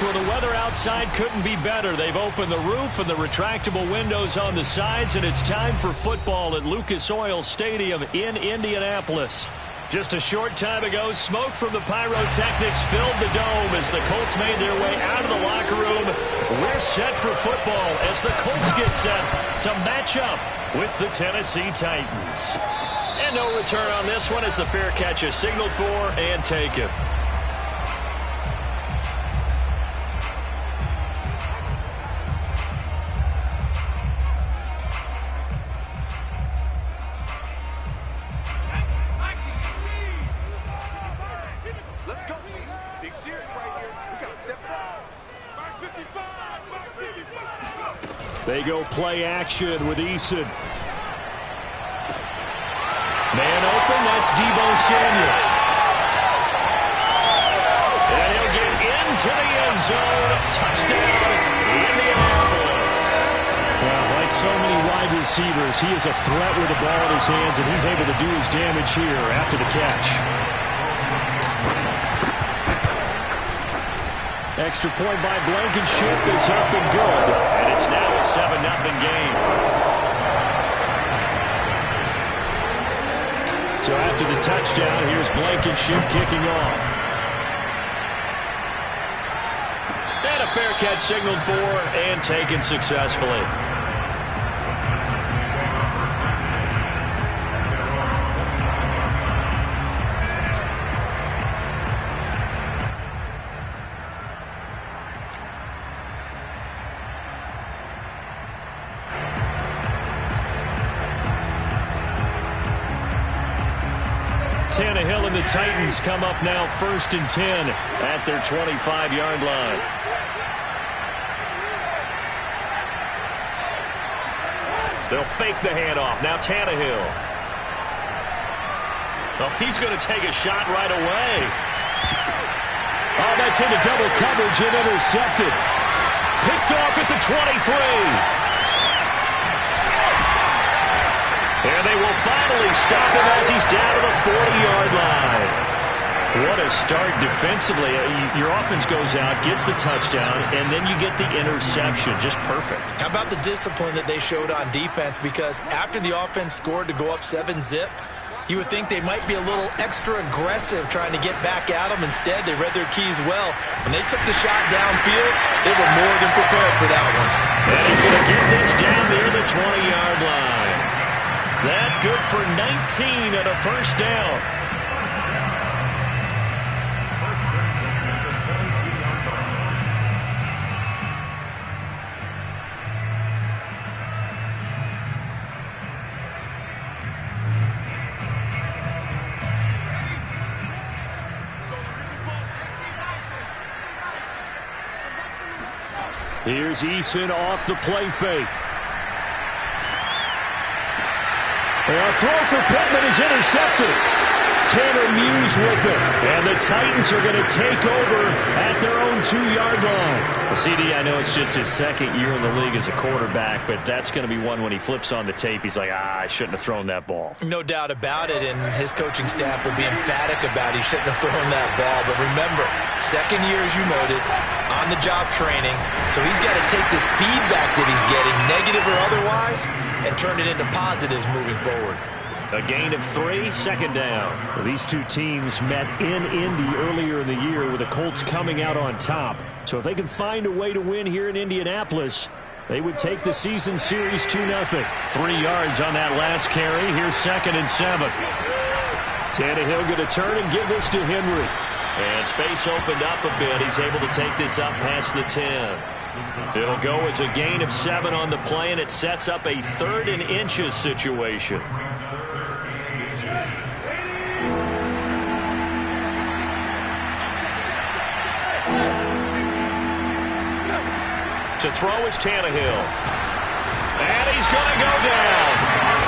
Well, the weather outside couldn't be better. They've opened the roof and the retractable windows on the sides, and it's time for football at Lucas Oil Stadium in Indianapolis. Just a short time ago, smoke from the pyrotechnics filled the dome as the Colts made their way out of the locker room. We're set for football as the Colts get set to match up with the Tennessee Titans. And no return on this one as the fair catch is signaled for and taken. They go play action with Eason. Man open, that's Deebo Samuel. And he'll get into the end zone. Touchdown, Indianapolis. Well, like so many wide receivers, he is a threat with the ball in his hands, and he's able to do his damage here after the catch. Extra point by Blankenship is up and good. And it's now a 7-0 game. So after the touchdown, here's Blankenship kicking off. And a fair catch signaled for and taken successfully. Tannehill and the Titans come up now 1st and 10 at their 25-yard line. They'll fake the handoff. Now Tannehill. Oh, he's going to take a shot right away. Oh, that's into double coverage and intercepted. Picked off at the 23. And they will finally stop him as he's down to the 40-yard line. What a start defensively. Your offense goes out, gets the touchdown, and then you get the interception. Just perfect. How about the discipline that they showed on defense? Because after the offense scored to go up 7-zip, you would think they might be a little extra aggressive trying to get back at them. Instead, they read their keys well. When they took the shot downfield, they were more than prepared for that one. And he's going to get this down near the 20-yard line. That good for 19 and a first down. Here's Eason off the play fake. A throw for Pittman is intercepted. Tanner Muse with it. And the Titans are going to take over at their own 2-yard line. Well, CD, I know it's just his second year in the league as a quarterback, but that's going to be one when he flips on the tape. He's like, I shouldn't have thrown that ball. No doubt about it, and his coaching staff will be emphatic about he shouldn't have thrown that ball. But remember, second year, as you noted, on-the-job training. So he's got to take this feedback that he's getting, negative or otherwise, and turn it into positives moving forward. A gain of 3, second down. Well, these two teams met in Indy earlier in the year with the Colts coming out on top. So if they can find a way to win here in Indianapolis, they would take the season series 2-0. 3 yards on that last carry. Here's 2nd and 7. Tannehill going to turn and give this to Henry. And space opened up a bit. He's able to take this up past the 10. It'll go as a gain of 7 on the play, and it sets up a 3rd and inches situation. To throw is Tannehill. And he's going to go down.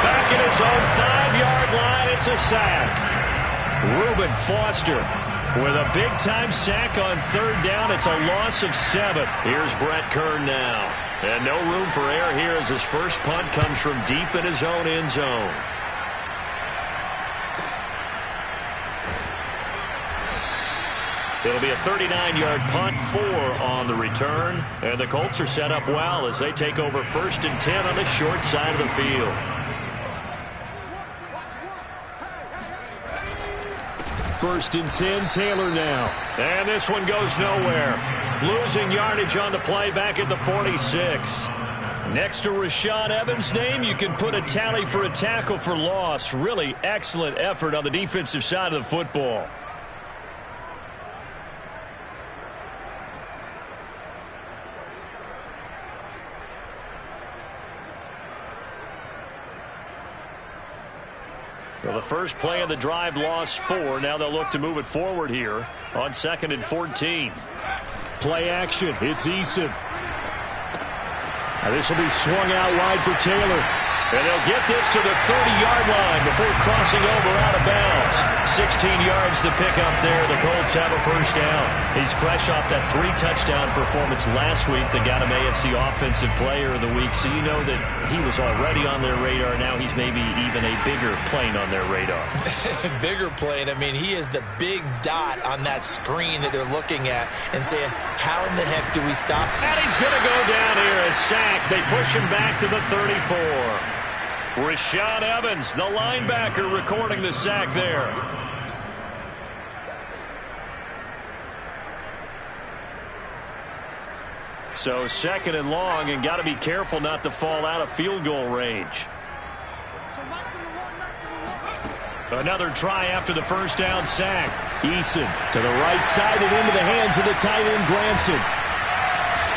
Back at his own 5-yard line, it's a sack. Reuben Foster with a big-time sack on 3rd down. It's a loss of 7. Here's Brett Kern now. And no room for error here as his first punt comes from deep in his own end zone. It'll be a 39-yard punt, 4 on the return. And the Colts are set up well as they take over 1st and 10 on the short side of the field. 1st and 10, Taylor now. And this one goes nowhere. Losing yardage on the play back at the 46. Next to Rashaan Evans' name, you can put a tally for a tackle for loss. Really excellent effort on the defensive side of the football. Well, the first play of the drive lost 4. Now they'll look to move it forward here on 2nd and 14. Play action. It's Eason. Now this will be swung out wide for Taylor. And they'll get this to the 30-yard line before crossing over out of bounds. 16 yards to pick up there. The Colts have a first down. He's fresh off that 3-touchdown performance last week that got him AFC Offensive Player of the Week. So you know that he was already on their radar. Now he's maybe even a bigger plane on their radar. Bigger plane. I mean, he is the big dot on that screen that they're looking at and saying, how in the heck do we stop? And he's going to go down here. A sack. They push him back to the 34. Rashaan Evans, the linebacker, recording the sack there. So 2nd and long, and got to be careful not to fall out of field goal range. Another try after the first down sack. Eason to the right side and into the hands of the tight end, Granson.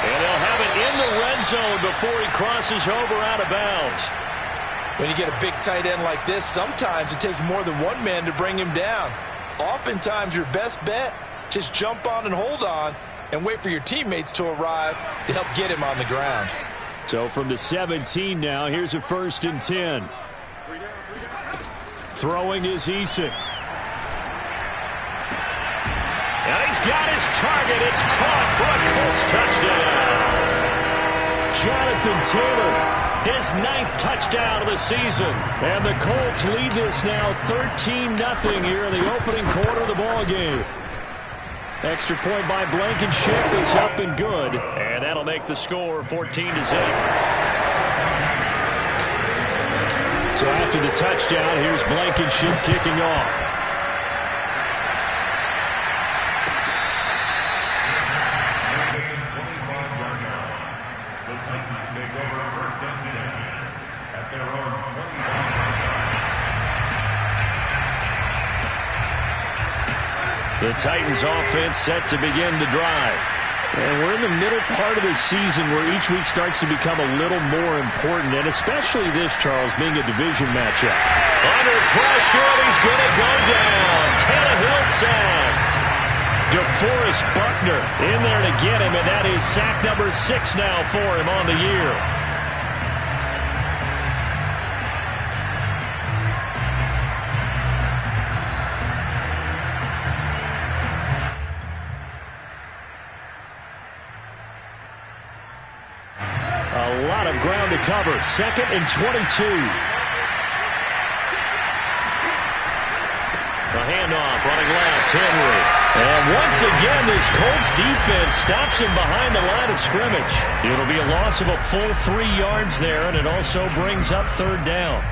And they'll have it in the red zone before he crosses over out of bounds. When you get a big tight end like this, sometimes it takes more than one man to bring him down. Oftentimes, your best bet, just jump on and hold on and wait for your teammates to arrive to help get him on the ground. So from the 17 now, here's a 1st and 10. Throwing is Eason. And he's got his target. It's caught for a Colts touchdown. Jonathan Taylor. His 9th touchdown of the season. And the Colts lead this now 13-0 here in the opening quarter of the ball game. Extra point by Blankenship is up and good. And that'll make the score 14-0. So after the touchdown, here's Blankenship kicking off. The Titans offense set to begin the drive. And we're in the middle part of the season where each week starts to become a little more important, and especially this, Charles, being a division matchup. Under pressure, and he's going to go down. Tannehill sacked. DeForest Buckner in there to get him, and that is sack number 6 now for him on the year. A lot of ground to cover. 2nd and 22. A handoff running left. Henry. And once again, this Colts defense stops him behind the line of scrimmage. It'll be a loss of a full 3 yards there, and it also brings up 3rd down.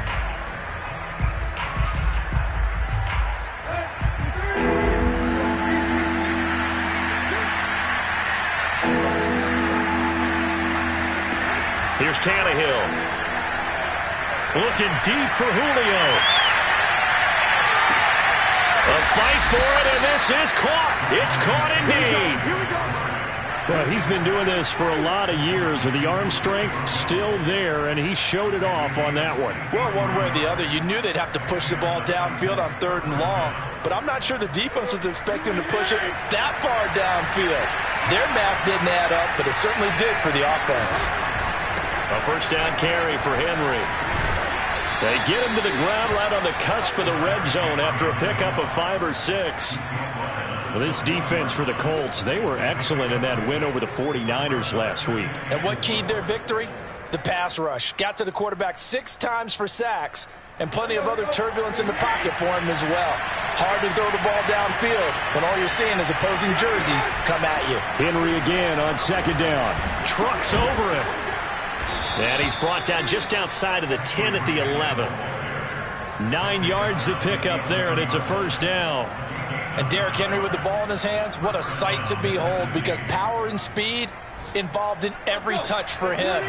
Here's Tannehill. Looking deep for Julio. A fight for it, and this is caught. It's caught indeed. Well, he's been doing this for a lot of years, with the arm strength still there, and he showed it off on that one. Well, one way or the other, you knew they'd have to push the ball downfield on 3rd and long, but I'm not sure the defense was expecting to push it that far downfield. Their math didn't add up, but it certainly did for the offense. A first down carry for Henry. They get him to the ground right on the cusp of the red zone after a pickup of 5 or 6. Well, this defense for the Colts, they were excellent in that win over the 49ers last week. And what keyed their victory? The pass rush. Got to the quarterback 6 times for sacks. and plenty of other turbulence in the pocket for him as well. Hard to throw the ball downfield when all you're seeing is opposing jerseys come at you. Henry again on second down. Trucks over him. And he's brought down just outside of the 10 at the 11. 9 yards to pick up there, and it's a first down. And Derrick Henry with the ball in his hands, what a sight to behold, because power and speed involved in every touch for him.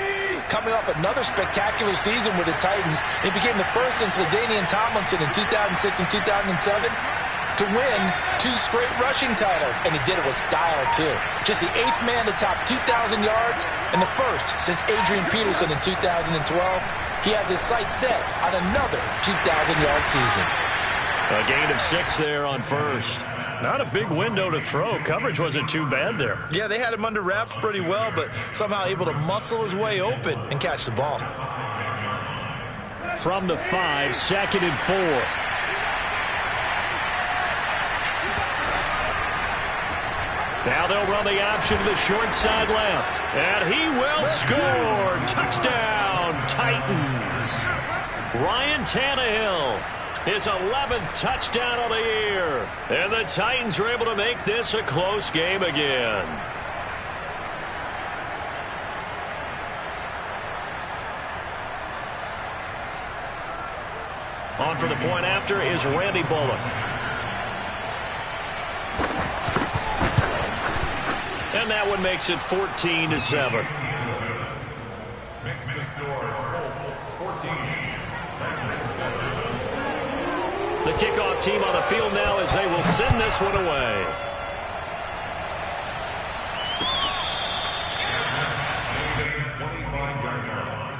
Coming off another spectacular season with the Titans, he became the first since LaDainian Tomlinson in 2006 and 2007 to win 2 straight rushing titles, and he did it with style, too. Just the 8th man to top 2,000 yards and the first since Adrian Peterson in 2012. He has his sights set on another 2,000-yard season. A gain of 6 there on first. Not a big window to throw. Coverage wasn't too bad there. Yeah, they had him under wraps pretty well, but somehow able to muscle his way open and catch the ball. From the 5, 2nd and 4. Now they'll run the option to the short side left. And he will score. Touchdown, Titans. Ryan Tannehill, his 11th touchdown of the year. And the Titans are able to make this a close game again. On for the point after is Randy Bullock. And that one makes it 14-7. Makes the score Colts 14, Titans 7. The kickoff team on the field now as they will send this one away. The 25-yard line.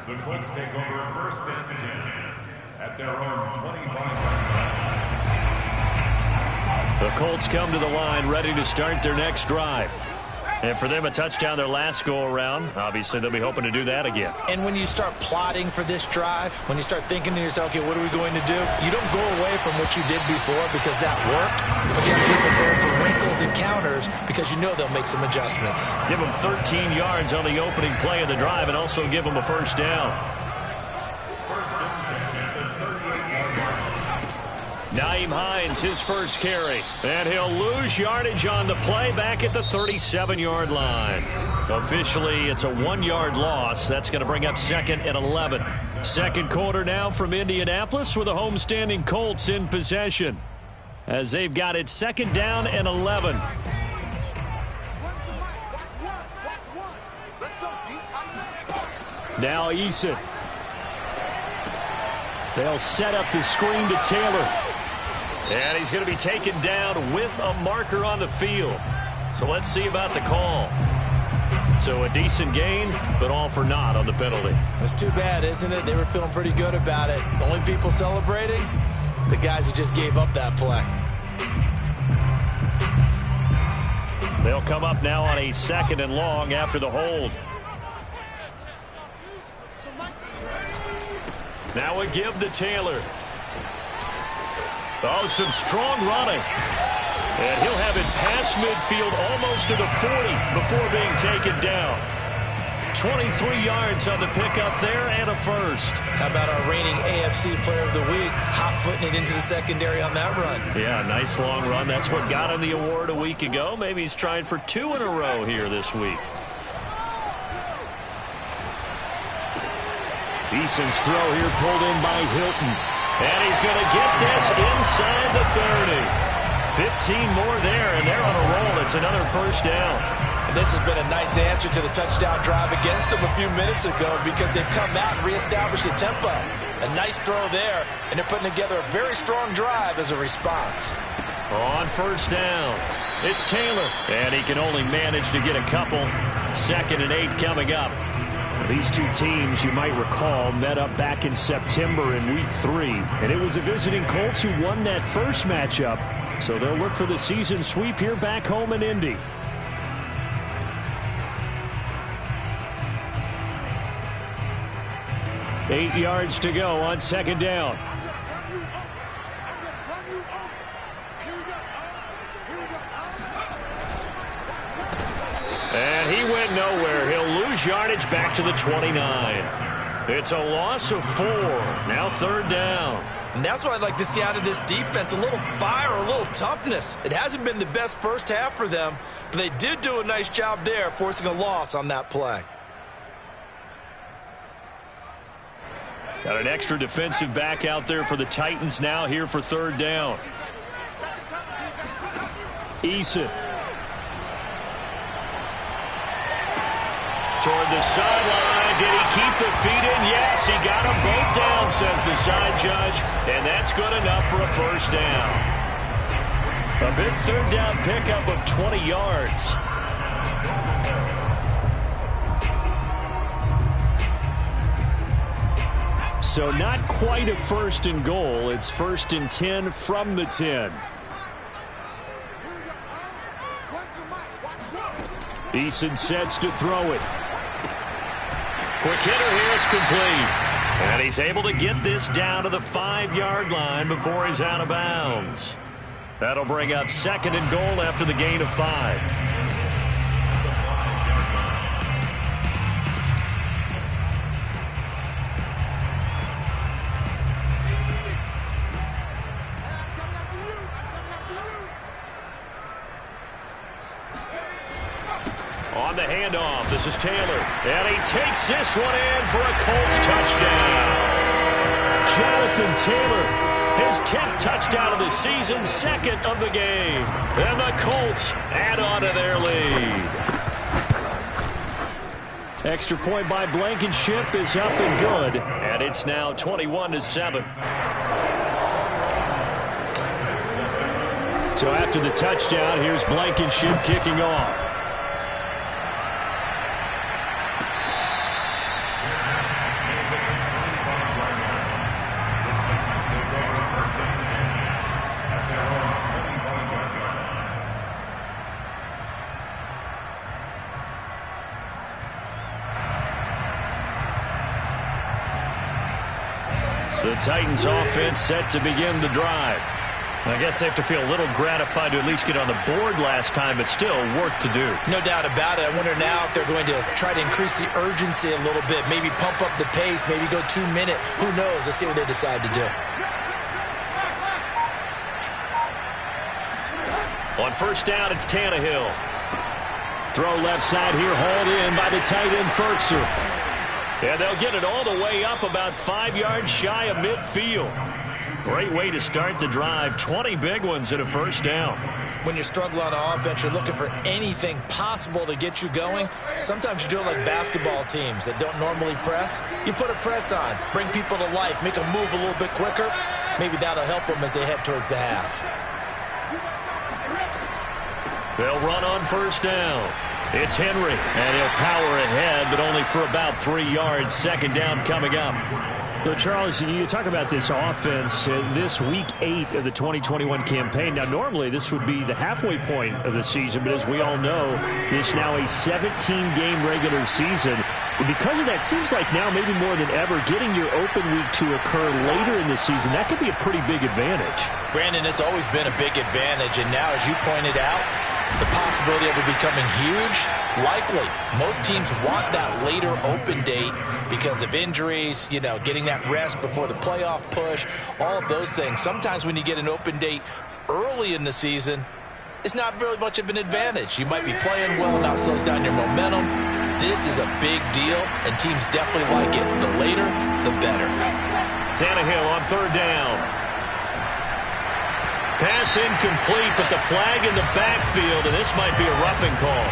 The Colts take over 1st and 10 at their own 25-yard line. The Colts come to the line ready to start their next drive. And for them, a touchdown their last go-around. Obviously, they'll be hoping to do that again. And when you start plotting for this drive, when you start thinking to yourself, okay, what are we going to do? You don't go away from what you did before because that worked. But you have to be prepared for wrinkles and counters because you know they'll make some adjustments. Give them 13 yards on the opening play of the drive and also give them a first down. Nyheim Hines, his first carry. And he'll lose yardage on the play back at the 37-yard line. Officially, it's a 1-yard loss. That's going to bring up 2nd and 11. Second quarter now from Indianapolis with the homestanding Colts in possession, as they've got it 2nd down and 11. Now Eason. They'll set up the screen to Taylor. And he's going to be taken down with a marker on the field. So let's see about the call. So a decent gain, but all for naught on the penalty. That's too bad, isn't it? They were feeling pretty good about it. The only people celebrating, the guys who just gave up that play. They'll come up now on a 2nd and long after the hold. Now a give to Taylor. Oh, some strong running. And he'll have it past midfield almost to the 40 before being taken down. 23 yards on the pickup there and a first. How about our reigning AFC Player of the Week, hot-footing it into the secondary on that run? Yeah, nice long run. That's what got him the award a week ago. Maybe he's trying for 2 in a row here this week. Eason's throw here pulled in by Hilton. And he's going to get this inside the 30. 15 more there, and they're on a roll. It's another first down. And this has been a nice answer to the touchdown drive against them a few minutes ago because they've come out and reestablished the tempo. A nice throw there, and they're putting together a very strong drive as a response. On first down, it's Taylor. And he can only manage to get a couple. 2nd and 8 coming up. These two teams, you might recall, met up back in September in Week 3. And it was the visiting Colts who won that first matchup. So they'll look for the season sweep here back home in Indy. Eight yards to go on 2nd down. And he went nowhere. He'll lose yardage back to the 29. It's a loss of 4. Now 3rd down. And that's what I'd like to see out of this defense, a little fire, a little toughness. It hasn't been the best first half for them, but they did do a nice job there forcing a loss on that play. Got an extra defensive back out there for the Titans now here for 3rd down. Eason. Toward the sideline. Did he keep the feet in? Yes, he got them both down, says the side judge. And that's good enough for a 1st down. A big 3rd down pickup of 20 yards. So not quite a 1st and goal. It's 1st and 10 from the 10. Eason sets to throw it. Quick hitter here, it's complete. And he's able to get this down to the 5-yard line before he's out of bounds. That'll bring up 2nd and goal after the gain of 5. On the handoff, this is Taylor. And he takes this one in for a Colts touchdown. Jonathan Taylor, his 10th touchdown of the season, 2nd of the game. And the Colts add on to their lead. Extra point by Blankenship is up and good. And it's now 21-7. So after the touchdown, here's Blankenship kicking off. The Titans offense set to begin the drive. I guess they have to feel a little gratified to at least get on the board last time, but still work to do. No doubt about it. I wonder now if they're going to try to increase the urgency a little bit, maybe pump up the pace, maybe go 2-minute. Who knows? Let's see what they decide to do. On 1st down, it's Tannehill. Throw left side here, hauled in by the tight end Firkser. And they'll get it all the way up about 5 yards shy of midfield. Great way to start the drive. 20 big ones and a 1st down. When you're struggling on offense, you're looking for anything possible to get you going. Sometimes you do it like basketball teams that don't normally press. You put a press on, bring people to life, make them move a little bit quicker. Maybe that'll help them as they head towards the half. They'll run on 1st down. It's Henry, and he'll power ahead, but only for about 3 yards. 2nd down coming up. So, Charles, you talk about this offense this week 8 of the 2021 campaign. Now, normally this would be the halfway point of the season, but as we all know, this is now a 17-game regular season. And because of that, seems like now maybe more than ever, getting your open week to occur later in the season, that could be a pretty big advantage. Brandon, it's always been a big advantage, and now, as you pointed out, the possibility of it becoming huge, likely. Most teams want that later open date because of injuries, you know, getting that rest before the playoff push, all of those things. Sometimes when you get an open date early in the season, it's not really much of an advantage. You might be playing well, now slows down your momentum. This is a big deal, and teams definitely like it. The later, the better. Tannehill on 3rd down. Pass incomplete, but the flag in the backfield, and this might be a roughing call.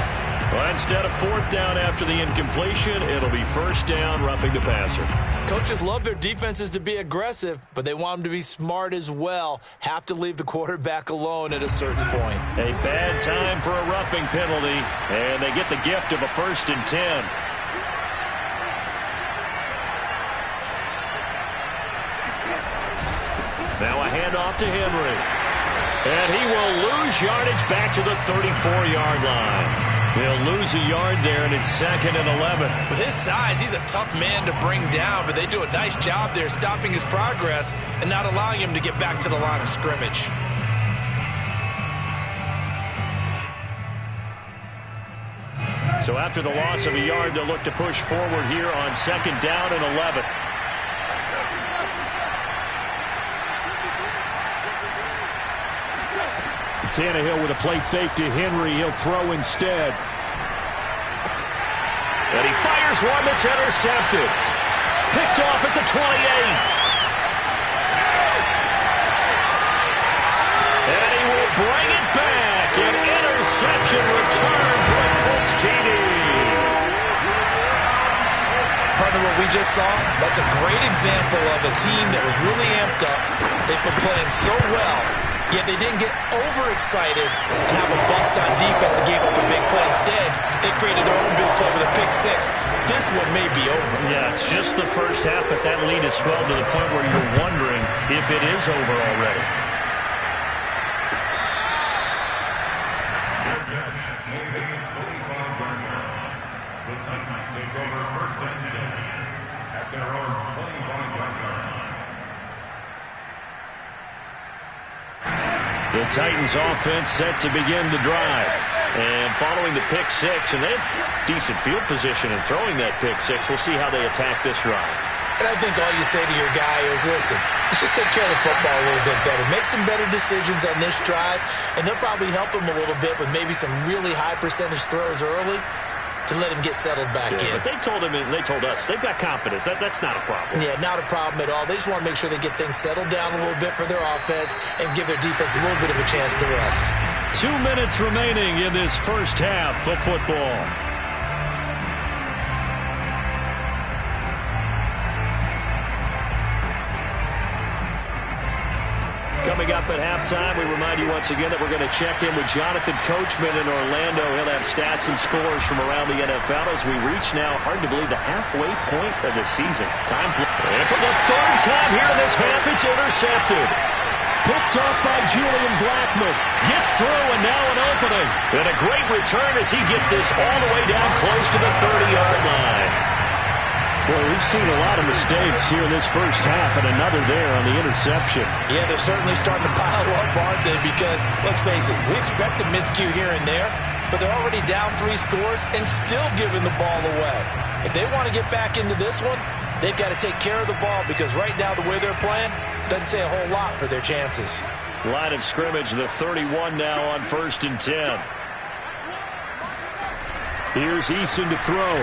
Well, instead of 4th down after the incompletion, it'll be 1st down, roughing the passer. Coaches love their defenses to be aggressive, but they want them to be smart as well. Have to leave the quarterback alone at a certain point. A bad time for a roughing penalty, and they get the gift of a 1st and 10. Now a handoff to Henry. And he will lose yardage back to the 34-yard line. They'll lose a yard there, and it's 2nd and 11. With his size, he's a tough man to bring down, but they do a nice job there stopping his progress and not allowing him to get back to the line of scrimmage. So after the loss of a yard, they'll look to push forward here on 2nd down and 11. Tannehill with a play fake to Henry. He'll throw instead. And he fires one that's intercepted. Picked off at the 28. And he will bring it back. An interception return for the Colts TD. Partner, what we just saw, that's a great example of a team that was really amped up. They've been playing so well, yet they didn't get overexcited and have a bust on defense and gave up a big play. Instead, they created their own big play with a pick-6. This one may be over. Yeah, it's just the first half, but that lead has swelled to the point where you're wondering if it is over already. The Titans take over 1st and 10 at their own 25-yard line. The Titans offense set to begin the drive. And following the pick-6, and they have decent field position in throwing that pick-6. We'll see how they attack this drive. And I think all you say to your guy is, listen, let's just take care of the football a little bit better. Make some better decisions on this drive, and they'll probably help him a little bit with maybe some really high percentage throws early to let him get settled back in. But they told him, and they told us, they've got confidence. That's not a problem. Yeah, not a problem at all. They just want to make sure they get things settled down a little bit for their offense and give their defense a little bit of a chance to rest. 2 minutes remaining in this first half of football. Coming up at halftime, we remind you once again that we're going to check in with Jonathan Coachman in Orlando. He'll have stats and scores from around the NFL as we reach now, hard to believe, the halfway point of the season. Time for, and for the 3rd time here in this half, it's intercepted. Picked off by Julian Blackmon. Gets through and now an opening. And a great return as he gets this all the way down close to the 30-yard line. Boy, we've seen a lot of mistakes here in this first half, and another there on the interception. Yeah, they're certainly starting to pile up, aren't they? Because, let's face it, we expect a miscue here and there, but they're already down 3 scores and still giving the ball away. If they want to get back into this one, they've got to take care of the ball, because right now the way they're playing doesn't say a whole lot for their chances. Line of scrimmage, the 31 now on 1st and 10. Here's Eason to throw.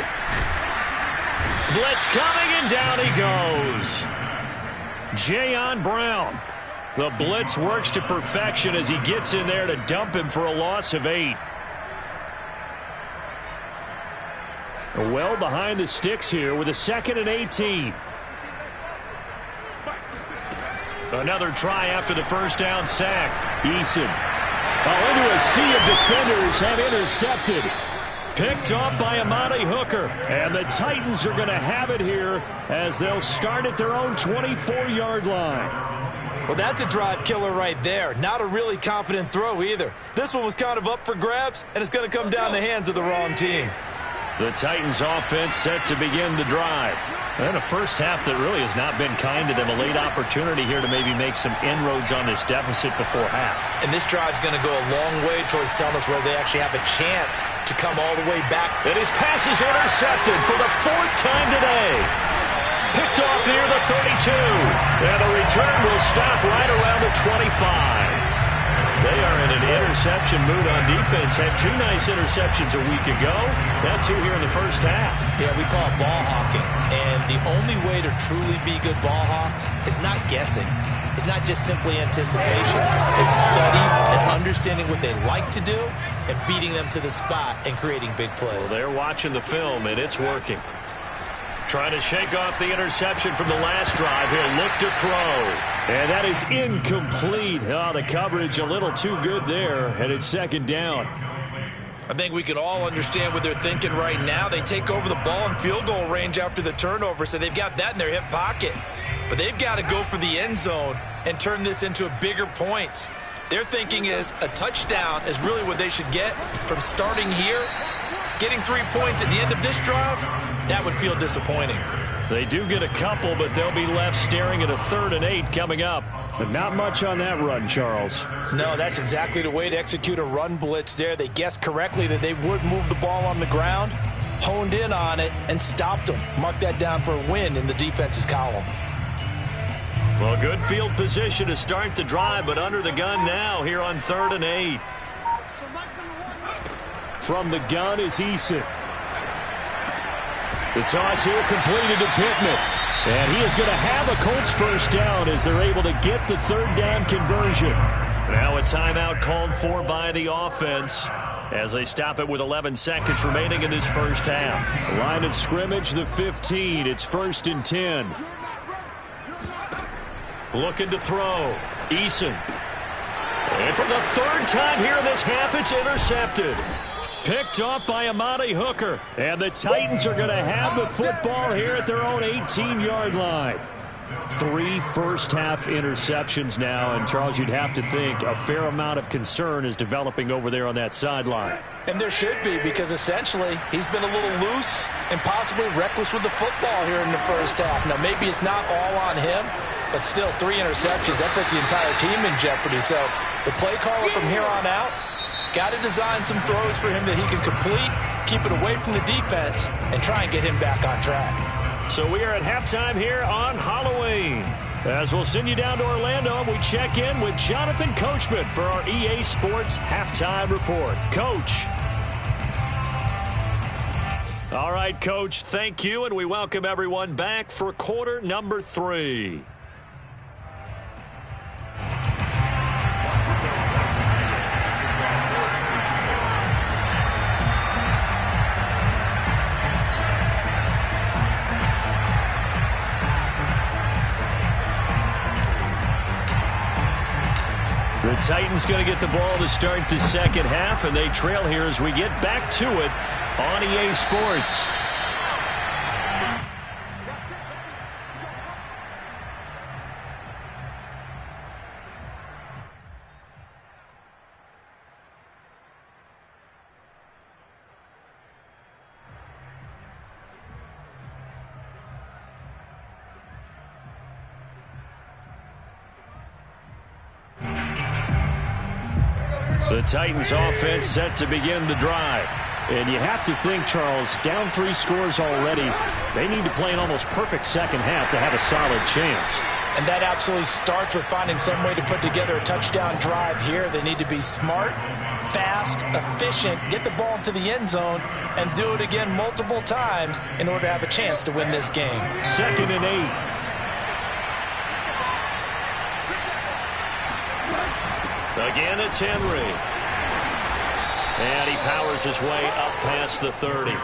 Blitz coming, and down he goes. Jayon Brown. The blitz works to perfection as he gets in there to dump him for a loss of 8. Well behind the sticks here with a 2nd and 18. Another try after the first down sack. Eason. Into a sea of defenders and intercepted. Picked off by Amani Hooker. And the Titans are going to have it here as they'll start at their own 24-yard line. Well, that's a drive killer right there. Not a really confident throw either. This one was kind of up for grabs, and it's going to come down the hands of the wrong team. The Titans offense set to begin the drive. And a first half that really has not been kind to them. A late opportunity here to maybe make some inroads on this deficit before half. And this drive's going to go a long way towards telling us whether they actually have a chance to come all the way back. And his pass is intercepted for the 4th time today. Picked off near the 32. And the return will stop right around the 25. They are in an interception mood on defense. Had 2 nice interceptions a week ago. Now 2 here in the first half. Yeah, we call it ball hawking. And the only way to truly be good ball hawks is not guessing. It's not just simply anticipation. It's study and understanding what they like to do and beating them to the spot and creating big plays. Well, they're watching the film, and it's working. Trying to shake off the interception from the last drive. He'll look to throw. And that is incomplete. Oh, the coverage a little too good there. And it's 2nd down. I think we can all understand what they're thinking right now. They take over the ball in field goal range after the turnover, so they've got that in their hip pocket. But they've got to go for the end zone and turn this into a bigger points. Their thinking is a touchdown is really what they should get from starting here. Getting 3 points at the end of this drive, that would feel disappointing. They do get a couple, but they'll be left staring at a 3rd and 8 coming up. But not much on that run, Charles. No, that's exactly the way to execute a run blitz there. They guessed correctly that they would move the ball on the ground, honed in on it, and stopped them. Mark that down for a win in the defense's column. Well, good field position to start the drive, but under the gun now here on 3rd and 8. From the gun is Eason. The toss here completed to Pittman. And he is going to have a Colts first down as they're able to get the 3rd down conversion. Now a timeout called for by the offense as they stop it with 11 seconds remaining in this first half. Line of scrimmage, the 15. It's 1st and 10. Looking to throw. Eason. And for the 3rd time here in this half, it's intercepted. Picked off by Amani Hooker. And the Titans are going to have the football here at their own 18-yard line. 3 first-half interceptions now. And, Charles, you'd have to think a fair amount of concern is developing over there on that sideline. And there should be, because essentially he's been a little loose and possibly reckless with the football here in the first half. Now, maybe it's not all on him, but still 3 interceptions. That puts the entire team in jeopardy. So the play caller from here on out, got to design some throws for him that he can complete, keep it away from the defense, and try and get him back on track. So we are at halftime here on Halloween. As we'll send you down to Orlando, we check in with Jonathan Coachman for our EA Sports Halftime Report. Coach. All right, Coach, thank you, and we welcome everyone back for quarter number 3. The Titans going to get the ball to start the second half, and they trail here as we get back to it on EA Sports. The Titans offense set to begin the drive. And you have to think, Charles, down 3 scores already. They need to play an almost perfect second half to have a solid chance. And that absolutely starts with finding some way to put together a touchdown drive here. They need to be smart, fast, efficient, get the ball into the end zone, and do it again multiple times in order to have a chance to win this game. 2nd and 8. Again, it's Henry. And he powers his way up past the 30.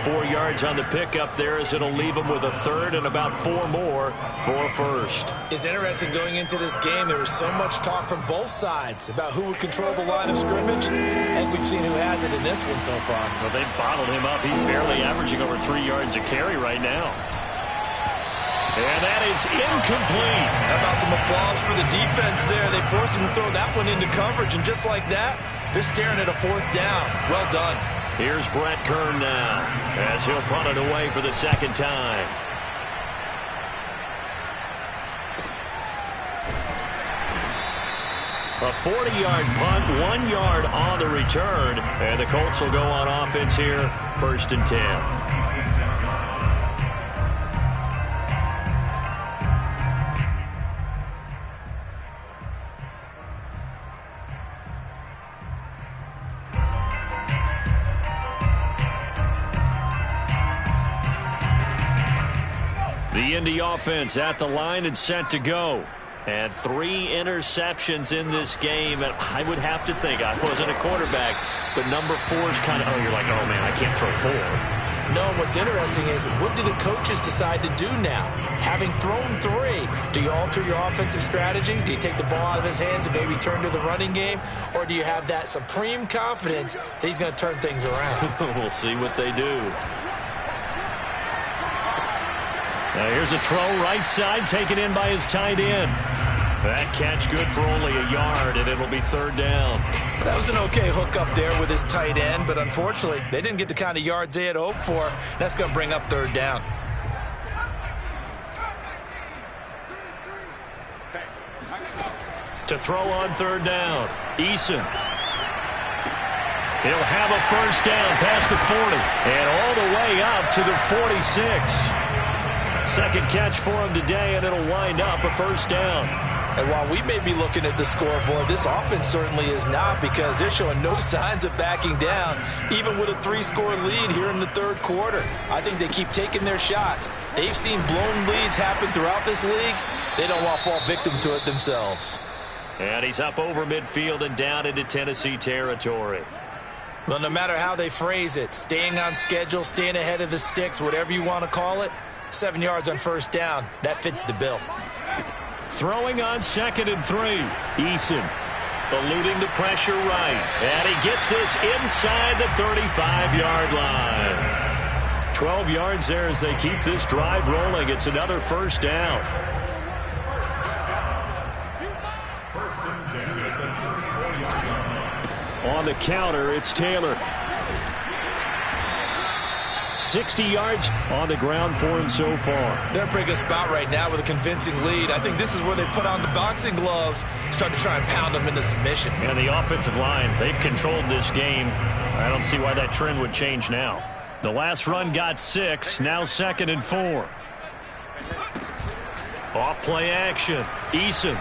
4 yards on the pickup there as it'll leave him with a 3rd and about 4 more for a first. It's interesting going into this game. There was so much talk from both sides about who would control the line of scrimmage, and we've seen who has it in this one so far. Well, they bottled him up. He's barely averaging over 3 yards a carry right now. And that is incomplete. How about some applause for the defense there? They forced him to throw that one into coverage, and just like that, they're staring at a 4th down. Well done. Here's Brett Kern now as he'll punt it away for the 2nd time. A 40-yard punt, 1 yard on the return, and the Colts will go on offense here, 1st and 10. The Indy offense at the line and set to go. And 3 interceptions in this game. And I would have to think, I wasn't a quarterback, but number 4 is kind of, oh, you're like, oh, man, I can't throw 4. No, what's interesting is, what do the coaches decide to do now? Having thrown 3, do you alter your offensive strategy? Do you take the ball out of his hands and maybe turn to the running game? Or do you have that supreme confidence that he's going to turn things around? We'll see what they do. Now here's a throw right side, taken in by his tight end. That catch good for only a yard, and it'll be 3rd down. That was an okay hook up there with his tight end, but unfortunately, they didn't get the kind of yards they had hoped for. That's going to bring up 3rd down. To throw on third down. Eason. He'll have a first down past the 40 and all the way up to the 46. Second catch for him today, and it'll wind up a first down. And while we may be looking at the scoreboard, this offense certainly is not, because they're showing no signs of backing down, even with a 3-score lead here in the third quarter. I think they keep taking their shots. They've seen blown leads happen throughout this league. They don't want to fall victim to it themselves. And he's up over midfield and down into Tennessee territory. Well, no matter how they phrase it, staying on schedule, staying ahead of the sticks, whatever you want to call it, 7 yards on first down, that fits the bill. Throwing on 2nd and 3. Eason eluding the pressure right. And he gets this inside the 35-yard line. 12 yards there as they keep this drive rolling. It's another first down. First and 10 at the 34-yard line. On the counter, it's Taylor. 60 yards on the ground for him so far. They're in a pretty good spot right now with a convincing lead. I think this is where they put on the boxing gloves, start to try and pound them into submission. And the offensive line, they've controlled this game. I don't see why that trend would change now. The last run got 6, now 2nd and 4. Off play action. Eason.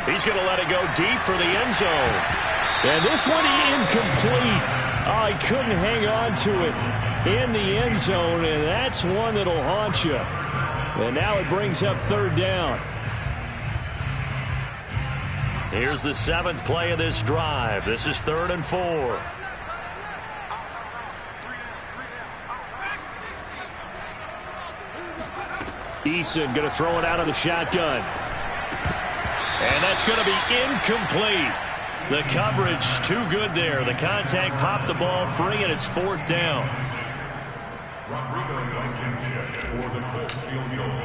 He's going to let it go deep for the end zone. And this one incomplete. Oh, he couldn't hang on to it in the end zone, and that's one that'll haunt you. And now it brings up third down. Here's the 7th play of this drive. This is 3rd and 4. Eason going to throw it out of the shotgun. And that's going to be incomplete. The coverage too good there. The contact popped the ball free, and it's 4th down. Rodrigo Blankenship for the Colts field goal.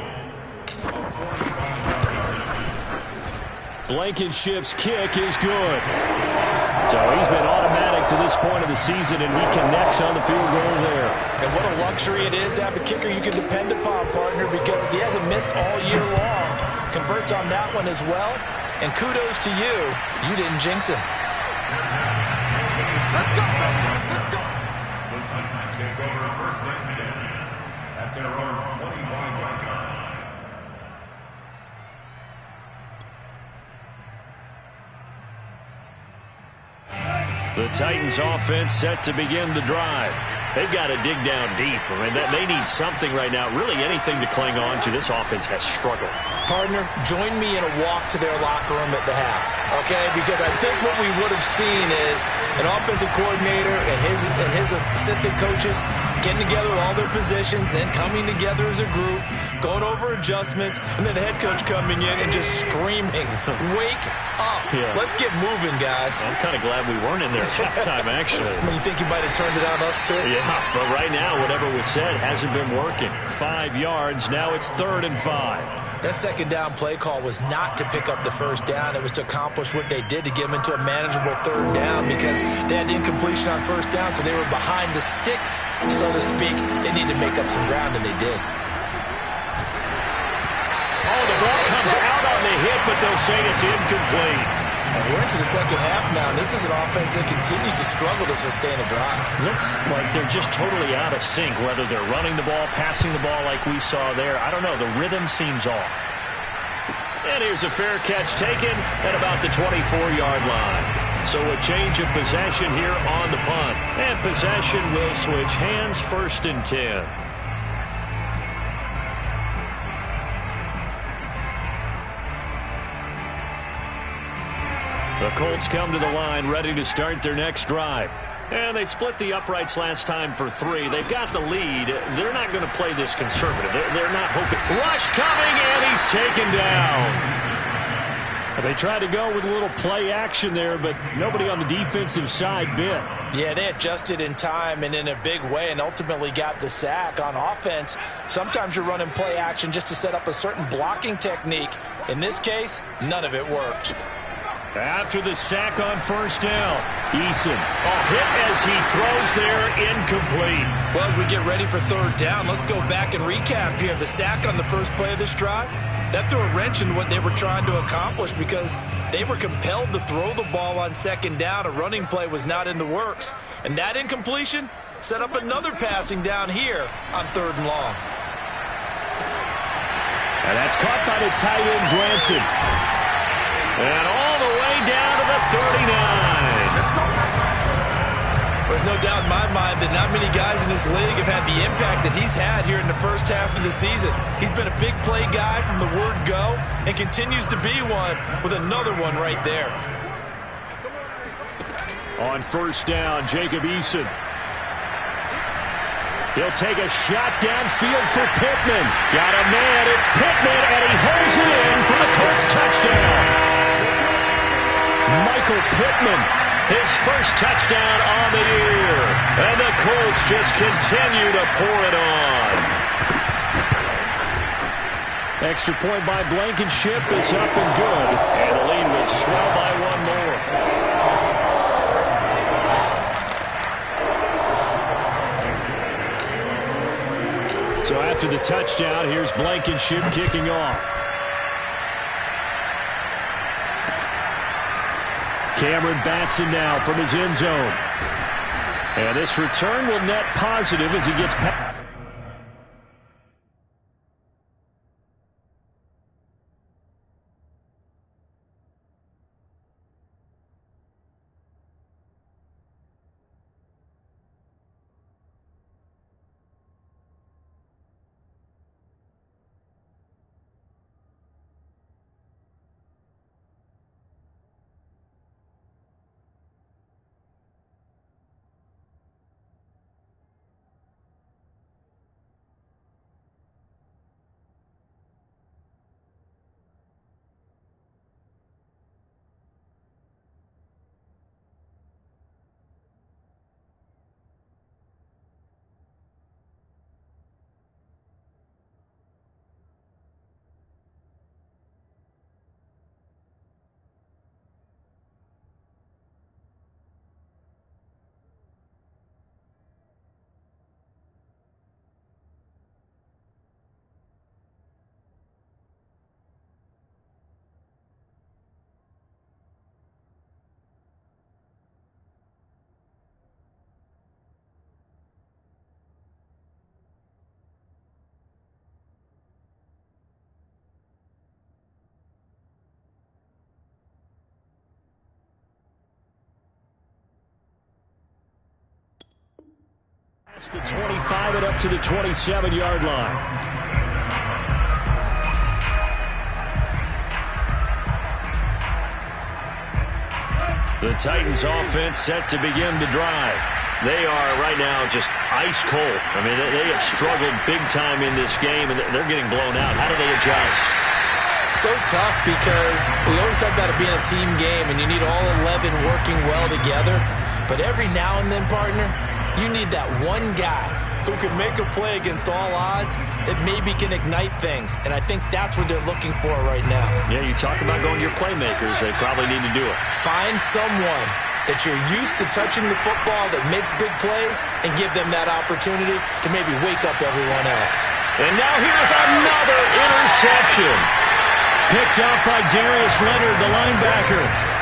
Blankenship's kick is good. So he's been automatic to this point of the season, and he connects on the field goal there. And what a luxury it is to have a kicker you can depend upon, partner, because he hasn't missed all year long. Converts on that one as well. And kudos to you. You didn't jinx him. Let's go. Let's go. The Titans take over 1st and 10 at their own 25-yard line. The Titans offense set to begin the drive. They've got to dig down deep. I mean, they need something right now, really anything to cling on to. This offense has struggled. Partner, join me in a walk to their locker room at the half, okay? Because I think what we would have seen is an offensive coordinator and his assistant coaches getting together with all their positions, then coming together as a group, going over adjustments, and then the head coach coming in and just screaming, "Wake up. Yeah. Let's get moving, guys." I'm kind of glad we weren't in there at halftime, actually. You think you might have turned it on us, too? Yeah, but right now, whatever was said hasn't been working. 5 yards. Now it's 3rd and 5. That second down play call was not to pick up the first down. It was to accomplish what they did to get them into a manageable third down, because they had incompletion on first down, so they were behind the sticks, so to speak. They needed to make up some ground, and they did. Oh, the ball comes out on the hit, but they'll say it's incomplete. And we're into the second half now, and this is an offense that continues to struggle to sustain a drive. Looks like they're just totally out of sync, whether they're running the ball, passing the ball like we saw there. I don't know. The rhythm seems off. And here's a fair catch taken at about the 24-yard line. So a change of possession here on the punt. And possession will switch hands, 1st and 10. The Colts come to the line ready to start their next drive. And they split the uprights last time for 3. They've got the lead. They're not going to play this conservative. They're not hoping. Rush coming, and he's taken down. They tried to go with a little play action there, but nobody on the defensive side bit. Yeah, they adjusted in time and in a big way and ultimately got the sack. On offense, sometimes you're running play action just to set up a certain blocking technique. In this case, none of it worked. After the sack on first down, Eason, a hit as he throws there, incomplete. Well, as we get ready for third down, let's go back and recap here. The sack on the first play of this drive, that threw a wrench in what they were trying to accomplish because they were compelled to throw the ball on second down. A running play was not in the works. And that incompletion set up another passing down here on 3rd and long. And that's caught by the tight end, Granson. And all the way down to the 39. There's no doubt in my mind that not many guys in this league have had the impact that he's had here in the first half of the season. He's been a big play guy from the word go and continues to be one with another one right there. On 1st down, Jacob Eason. He'll take a shot downfield for Pittman. Got a man, it's Pittman, and he holds it in for the Colts touchdown. Michael Pittman, his first touchdown on the year. And the Colts just continue to pour it on. Extra point by Blankenship is up and good. And the lead will swell by one more. So after the touchdown, here's Blankenship kicking off. Cameron Batson now from his end zone. And this return will net positive as he gets past. The 25 and up to the 27-yard line. The Titans offense set to begin the drive. They are right now just ice cold. I mean, they have struggled big time in this game, and they're getting blown out. How do they adjust? So tough because we always talk about it being a team game, and you need all 11 working well together. But every now and then, partner, you need that one guy who can make a play against all odds that maybe can ignite things. And I think that's what they're looking for right now. Yeah, you talk about going to your playmakers. They probably need to do it. Find someone that you're used to touching the football that makes big plays and give them that opportunity to maybe wake up everyone else. And now here's another interception. Picked up by Darius Leonard, the linebacker.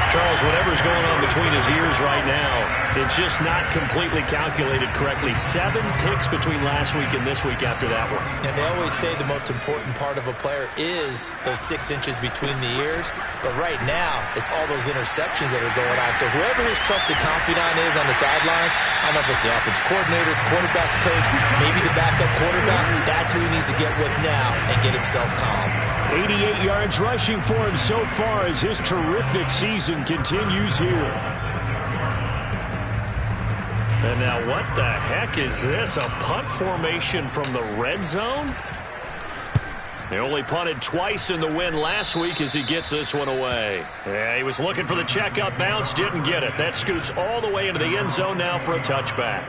Charles, whatever's going on between his ears right now, it's just not completely calculated correctly. 7 picks between last week and this week after that one. And they always say the most important part of a player is those 6 inches between the ears. But right now, it's all those interceptions that are going on. So whoever his trusted confidant is on the sidelines, I don't know if it's the offense coordinator, the quarterback's coach, maybe the backup quarterback, that's who he needs to get with now and get himself calm. 88 yards rushing for him so far as his terrific season continues here. And now what the heck is this? A punt formation from the red zone? They only punted twice in the win last week as he gets this one away. Yeah, he was looking for the checkup bounce, didn't get it. That scoots all the way into the end zone now for a touchback.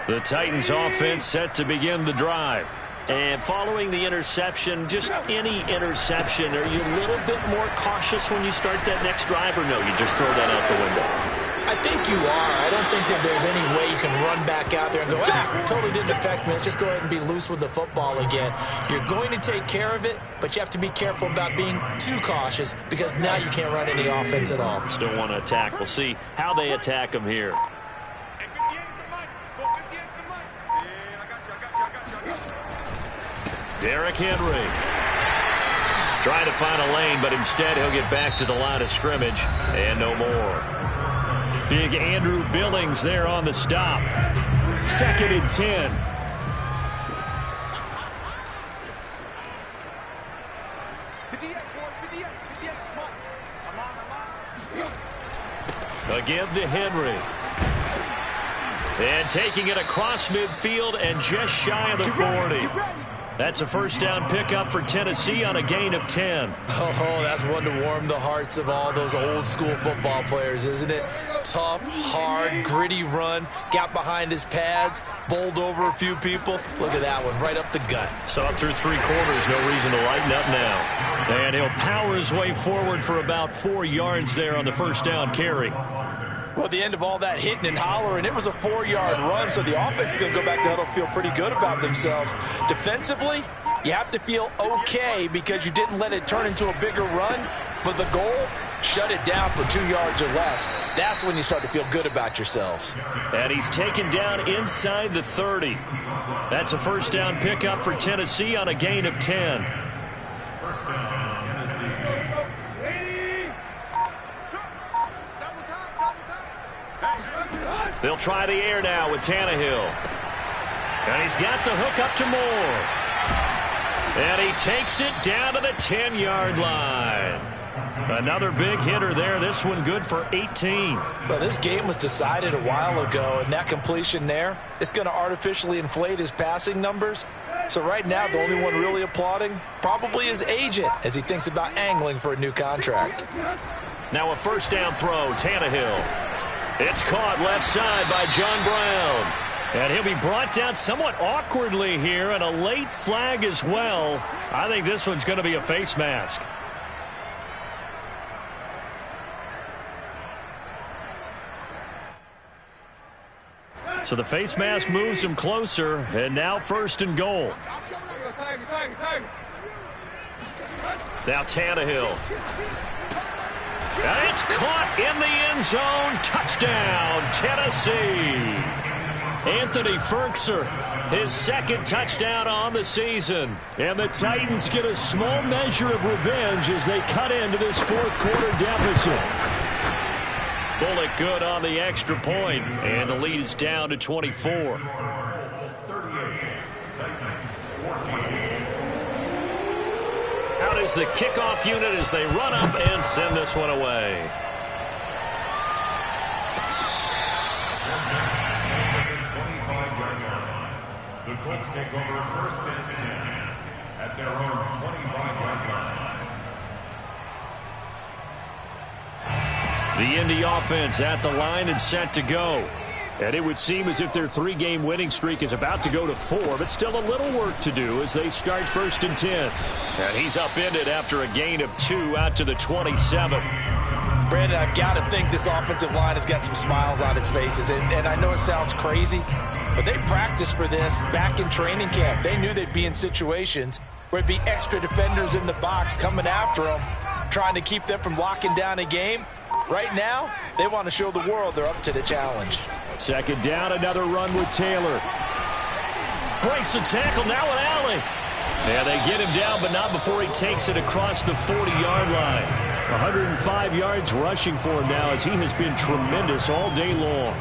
The Titans offense set to begin the drive. And following the interception, just any interception, are you a little bit more cautious when you start that next drive, or no, you just throw that out the window? I think you are. I don't think that there's any way you can run back out there and go, totally didn't affect me. Let's just go ahead and be loose with the football again. You're going to take care of it, but you have to be careful about being too cautious because now you can't run any offense at all. Still want to attack. We'll see how they attack him here. Derrick Henry trying to find a lane, but instead he'll get back to the line of scrimmage and no more. Big Andrew Billings there on the stop. 2nd and 10. Again to Henry. And taking it across midfield and just shy of the 40. That's a first down pickup for Tennessee on a gain of 10. Oh, that's one to warm the hearts of all those old school football players, isn't it? Tough, hard, gritty run, got behind his pads, bowled over a few people. Look at that one, right up the gut. So up through 3 quarters, no reason to lighten up now. And he'll power his way forward for about 4 yards there on the first down carry. Well, at the end of all that hitting and hollering, it was a 4-yard run, so the offense is going to go back to huddle, feel pretty good about themselves. Defensively, you have to feel okay because you didn't let it turn into a bigger run, but the goal, shut it down for 2 yards or less. That's when you start to feel good about yourselves. And he's taken down inside the 30. That's a first down pickup for Tennessee on a gain of 10. First down, Tennessee. They'll try the air now with Tannehill. And he's got the hook up to Moore. And he takes it down to the 10-yard line. Another big hitter there. This one good for 18. Well, this game was decided a while ago, and that completion there is going to artificially inflate his passing numbers. So right now, the only one really applauding probably his agent as he thinks about angling for a new contract. Now a first down throw, Tannehill. It's caught left side by John Brown. And he'll be brought down somewhat awkwardly here, and a late flag as well. I think this one's going to be a face mask. So the face mask moves him closer, and now 1st and goal. Now Tannehill. And it's caught in the end zone. Touchdown, Tennessee. Anthony Ferkser, his 2nd touchdown on the season. And the Titans get a small measure of revenge as they cut into this 4th quarter deficit. Bullock good on the extra point, and the lead is down to 24. 38, Titans 14. Out is the kickoff unit as they run up and send this one away. The Colts take over 1st and 10 at their own 25-yard line. The Indy offense at the line and set to go. And it would seem as if their 3-game winning streak is about to go to 4, but still a little work to do as they start 1st and 10. And he's upended after a gain of 2 out to the 27. Brandon, I've got to think this offensive line has got some smiles on its faces. And I know it sounds crazy, but they practiced for this back in training camp. They knew they'd be in situations where it'd be extra defenders in the box coming after them, trying to keep them from locking down a game. Right now, they want to show the world they're up to the challenge. 2nd down, another run with Taylor. Breaks the tackle, now an alley. Yeah, they get him down, but not before he takes it across the 40-yard line. 105 yards rushing for him now as he has been tremendous all day long.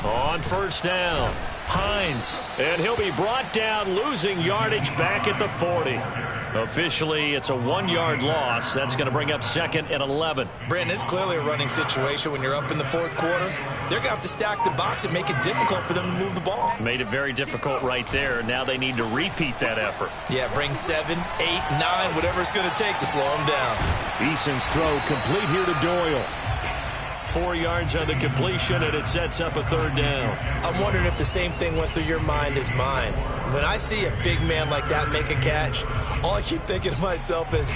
On 1st down, Hines, and he'll be brought down, losing yardage back at the 40. Officially, it's a 1-yard loss. That's going to bring up 2nd and 11. Brandon, it's clearly a running situation when you're up in the 4th quarter. They're going to have to stack the box and make it difficult for them to move the ball. Made it very difficult right there. Now they need to repeat that effort. Yeah, bring 7, 8, 9, whatever it's going to take to slow them down. Eason's throw complete here to Doyle. 4 yards on the completion, and it sets up a 3rd down. I'm wondering if the same thing went through your mind as mine. When I see a big man like that make a catch, All I keep thinking to myself is,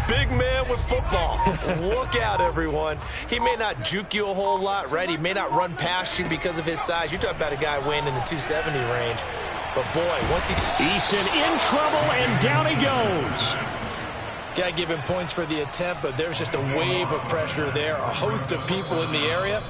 big man with football. Look out, everyone. He may not juke you a whole lot, right? He may not run past you because of his size. You're talking about a guy weighing in the 270 range. But, boy, once he... Eason in trouble, and down he goes. Got to give him points for the attempt, but there's just a wave of pressure there. A host of people in the area.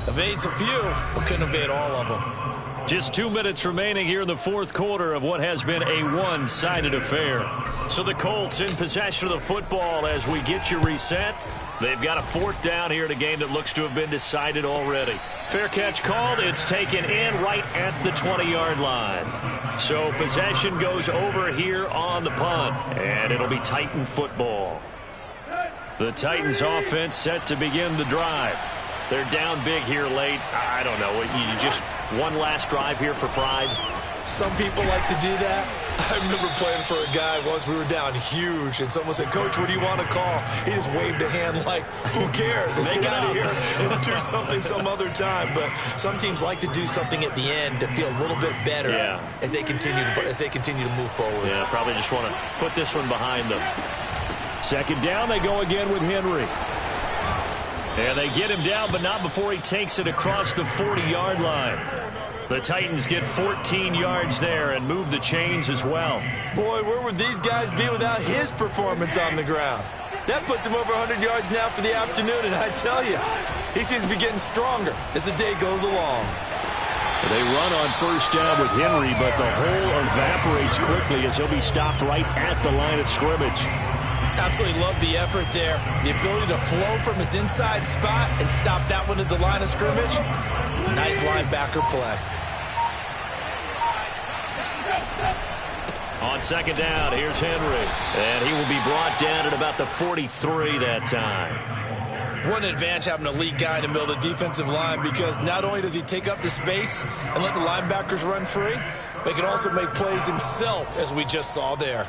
Evades a few, but couldn't evade all of them. Just 2 minutes remaining here in the fourth quarter of what has been a one-sided affair. So the Colts in possession of the football as we get you reset. They've got a fourth down here in a game that looks to have been decided already. Fair catch called. It's taken in right at the 20-yard line. So possession goes over here on the punt, and it'll be Titan football. The Titans offense set to begin the drive. They're down big here late. I don't know. You just one last drive here for pride. Some people like to do that. I remember playing for a guy once. We were down huge, and someone said, "Coach, what do you want to call?" He just waved a hand like, who cares? Let's get out of here and do something some other time. But some teams like to do something at the end to feel a little bit better as they continue to move forward. Yeah, probably just want to put this one behind them. Second down, they go again with Henry. And they get him down, but not before he takes it across the 40-yard line. The Titans get 14 yards there and move the chains as well. Boy, where would these guys be without his performance on the ground? That puts him over 100 yards now for the afternoon, and I tell you, he seems to be getting stronger as the day goes along. They run on first down with Henry, but the hole evaporates quickly as he'll be stopped right at the line of scrimmage. Absolutely love the effort there. The ability to flow from his inside spot and stop that one at the line of scrimmage. Nice linebacker play. On second down, here's Henry. And he will be brought down at about the 43 that time. What an advantage having an elite guy in the middle of the defensive line, because not only does he take up the space and let the linebackers run free, but he can also make plays himself, as we just saw there.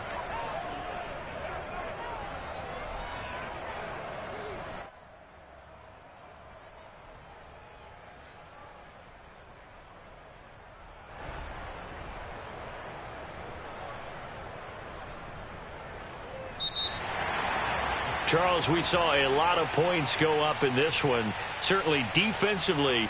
Charles, we saw a lot of points go up in this one. Certainly defensively,